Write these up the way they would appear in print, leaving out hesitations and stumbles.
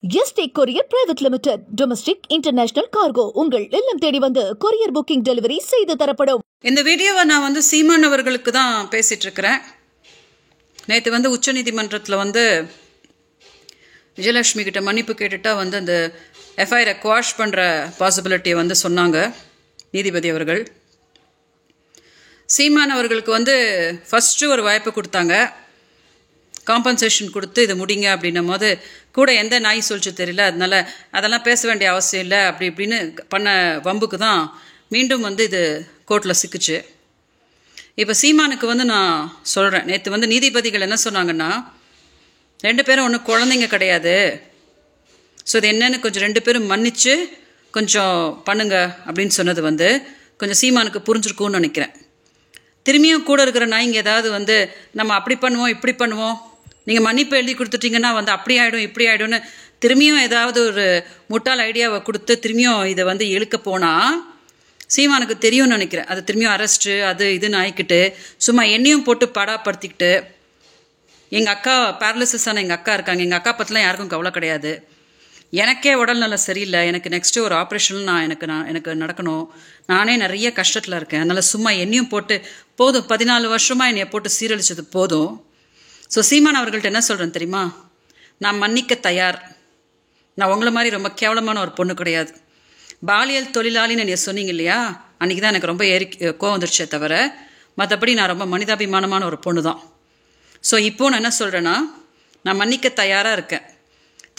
Yesterday courier private limited. Domestic international cargo உங்கள் இல்லம் தேடி வந்து கொரியர் புக்கிங் டெலிவரி செய்து தரப்படும். இந்த வீடியோவை நான் சீமான் அவர்களுக்கு தான் பேசிட்டு இருக்கிறேன். நேற்று உச்சநீதிமன்றத்தில் விஜயலட்சுமி கிட்ட மன்னிப்பு கேட்டுட்டா அந்த எஃப்ஐஆரை குவாஷ் பண்ணுற பாசிபிலிட்டியை சொன்னாங்க நீதிபதி அவர்கள். சீமான் அவர்களுக்கு ஃபஸ்ட்டு ஒரு வாய்ப்பு கொடுத்தாங்க, காம்பன்சேஷன் கொடுத்து இது முடிங்க அப்படின்னும் போது கூட எந்த நாய் சொல்லிச்சு தெரியல, அதனால அதெல்லாம் பேச வேண்டிய அவசியம் இல்லை அப்படி இப்படின்னு பண்ண வம்புக்கு தான் மீண்டும் இது கோர்ட்டில் சிக்குச்சு. இப்போ சீமானுக்கு நான் சொல்கிறேன், நேற்று நீதிபதிகள் என்ன சொன்னாங்கன்னா, ரெண்டு பேரும் ஒன்றும் குழந்தைங்க கிடையாது, ஸோ இது என்னன்னு கொஞ்சம் ரெண்டு பேரும் மன்னிச்சு கொஞ்சம் பண்ணுங்க அப்படின்னு சொன்னது கொஞ்சம் சீமானுக்கு புரிஞ்சிருக்கும்னு நினைக்கிறேன். திரும்பியும் கூட இருக்கிற நாய்ங்க ஏதாவது நம்ம அப்படி பண்ணுவோம் இப்படி பண்ணுவோம், நீங்கள் மன்னிப்பு எழுதி கொடுத்துட்டீங்கன்னா அப்படி ஆகிடும் இப்படி ஆகிடும்னு திரும்பியும் ஏதாவது ஒரு முட்டாள் ஐடியாவை கொடுத்து திரும்பியும் இதை இழுக்க போனால் சீமானுக்கு தெரியும்னு நினைக்கிறேன். அது திரும்பியும் அரெஸ்ட்டு அது இதுன்னு ஆகிக்கிட்டு சும்மா என்னையும் போட்டு படாப்படுத்திக்கிட்டு, எங்கள் அக்கா பேரலிசிஸான எங்கள் அக்கா இருக்காங்க, எங்கள் அக்கா பற்றிலாம் யாருக்கும் கவலை கிடையாது, எனக்கே உடல் நல்லா சரியில்லை, எனக்கு நெக்ஸ்ட்டு ஒரு ஆப்ரேஷன் எனக்கு நடக்கணும், நானே நிறைய கஷ்டத்தில் இருக்கேன், அதனால் சும்மா என்னையும் போட்டு போதும், 14 வருஷமாக என்னையை போட்டு சீரழிச்சது போதும். ஸோ சீமான் அவர்கள்ட்ட என்ன சொல்கிறேன் தெரியுமா, நான் மன்னிக்க தயார், நான் உங்களை மாதிரி ரொம்ப கேவலமான ஒரு பொண்ணு கிடையாது, பாலியல் தொழிலாளின்னு என்னை சொன்னீங்க இல்லையா, அன்றைக்கி தான் எனக்கு ரொம்ப கோவம் வந்துருச்சே தவிர மற்றபடி நான் ரொம்ப மனிதாபிமானமான ஒரு பொண்ணு தான். ஸோ இப்போது நான் என்ன சொல்கிறேன்னா, நான் மன்னிக்க தயாராக இருக்கேன்.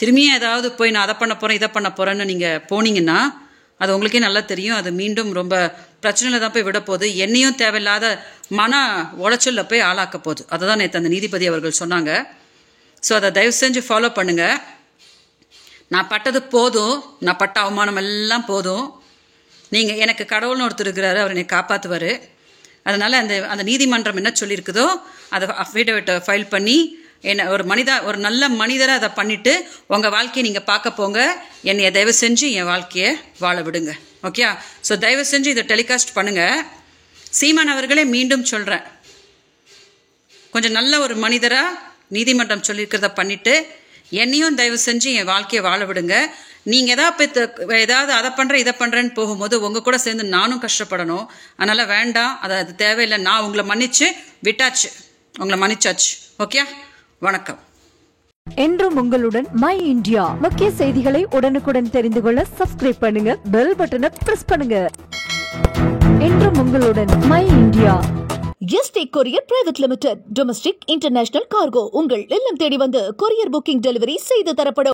திரும்பியும் ஏதாவது போய் நான் அதை பண்ண போகிறேன் இதை பண்ண போகிறேன்னு நீங்கள் போனீங்கன்னா அது உங்களுக்கே நல்லா தெரியும், அது மீண்டும் ரொம்ப பிரச்சனையில் தான் போய் விட போகுது, என்னையும் தேவையில்லாத மன உளைச்சலில் போய் ஆளாக்க போகுது. அதை தான் நேற்று அந்த நீதிபதி அவர்கள் சொன்னாங்க. ஸோ அதை தயவு செஞ்சு ஃபாலோ பண்ணுங்கள். நான் பட்டது போதும், நான் பட்ட அவமானம் எல்லாம் போதும், நீங்கள் எனக்கு கடவுள்னு ஒருத்தர் இருக்கிறாரு, அவர் என்னை காப்பாற்றுவார். அதனால் அந்த நீதிமன்றம் என்ன சொல்லியிருக்குதோ அதை அஃபிடவிட்டை ஃபைல் பண்ணி என்ன ஒரு நல்ல மனிதரை அதை பண்ணிவிட்டு உங்கள் வாழ்க்கையை நீங்கள் பார்க்க போங்க, என்னைய தயவு செஞ்சு என் வாழ்க்கையை வாழ விடுங்க. ஓகே, ஸோ தயவு செஞ்சு இதை டெலிகாஸ்ட் பண்ணுங்கள். சீமான் அவர்களே மீண்டும் சொல்கிறேன், கொஞ்சம் நல்ல ஒரு மனிதராக நீதிமன்றம் சொல்லியிருக்கிறத பண்ணிவிட்டு என்னையும் தயவு செஞ்சு என் வாழ்க்கையை வாழ விடுங்க. நீங்கள் ஏதாவது அதை பண்ணுறேன் இதை பண்ணுறேன்னு போகும்போது உங்கள் கூட சேர்ந்து நானும் கஷ்டப்படணும், அதனால் வேண்டாம், அது தேவையில்லை, நான் உங்களை மன்னிச்சு விட்டாச்சு, உங்களை மன்னிச்சாச்சு. ஓகே, வணக்கம். என்றும் உங்களுடன் மை இந்தியா. முக்கிய செய்திகளை உடனுக்குடன் தெரிந்து கொள்ள சப்ஸ்கிரைப் பண்ணுங்க, பெல் பட்டனை பிரஸ் பண்ணுங்க. என்றும் உங்களுடன் my India. Yesterday courier private limited. Domestic international cargo உங்கள் இல்லம் தேடி வந்து கொரியர் புக்கிங் டெலிவரி செய்து தரப்படும்.